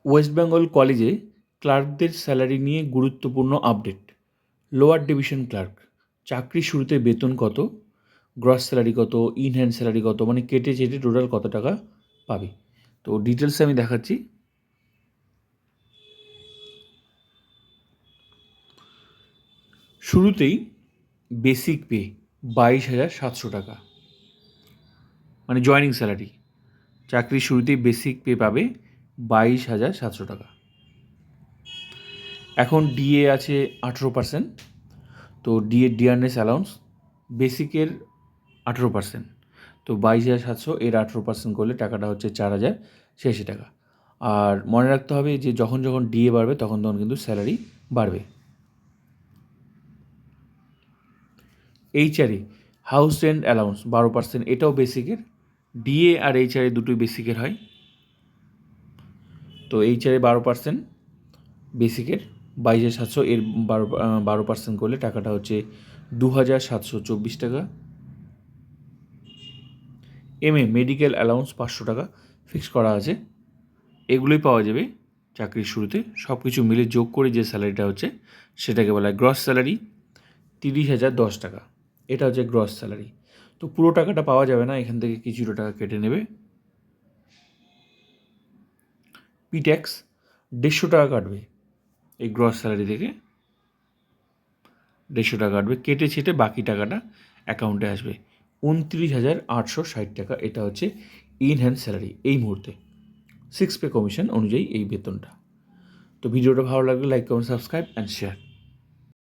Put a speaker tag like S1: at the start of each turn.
S1: West Bengal কলেজে ক্লার্কদের salary নিয়ে গুরুত্বপূর্ণ আপডেট। লোয়ার ডিভিশন ক্লার্ক চাকরির শুরুতে বেতন কত, গ্রস স্যালারি কত, ইন হ্যান্ড স্যালারি কত, মানে কেটে চেটে টোটাল কত টাকা পাবে। তো ডিটেলসে আমি দেখাচ্ছি। শুরুতেই বেসিক পে 22,700 টাকা, মানে জয়নিং স্যালারি। চাকরির শুরুতেই বেসিক পে পাবে 22,700 টাকা। এখন ডিএ আছে 18%, তো ডিএ ডিয়ারনেস অ্যালাউন্স বেসিকের 18%, তো 22,700 এর 18% করলে টাকাটা হচ্ছে 4,086 টাকা। আর মনে রাখতে হবে যে যখন যখন ডিএ বাড়বে তখন তখন কিন্তু স্যালারি বাড়বে। এইচআরএ হাউস রেন্ট অ্যালাউন্স 12%, এটাও বেসিকের। ডিএ আর এইচআরএ দুটোই বেসিকের হয়। তো এইচআরএ 12%, বেসিকের 22,700 এর 12% করলে টাকাটা হচ্ছে 2,724 টাকা। মেডিকেল অ্যালাউন্স 500 টাকা ফিক্স করা আছে। এগুলোই পাওয়া যাবে চাকরির শুরুতে। সব কিছু মিলে যোগ করে যে স্যালারিটা হচ্ছে সেটাকে বলা হয় গ্রস স্যালারি। 30,010 টাকা, এটা হচ্ছে গ্রস স্যালারি। তো পুরো টাকাটা পাওয়া যাবে না, এখান থেকে কিছুটা টাকা কেটে নেবে। পি ট্যাক্স 150 টাকা কাটবে এই গ্রস স্যালারি থেকে, 150 টাকা কাটবে, কেটে ছেটে বাকি টাকাটা অ্যাকাউন্টে আসবে। 29,860 টাকা, এটা হচ্ছে ইন হ্যান্ড স্যালারি এই মুহূর্তে। 6 পে কমিশন অনুযায়ী এই বেতনটা। তো ভিডিওটা ভালো লাগলে like, comment, subscribe and share.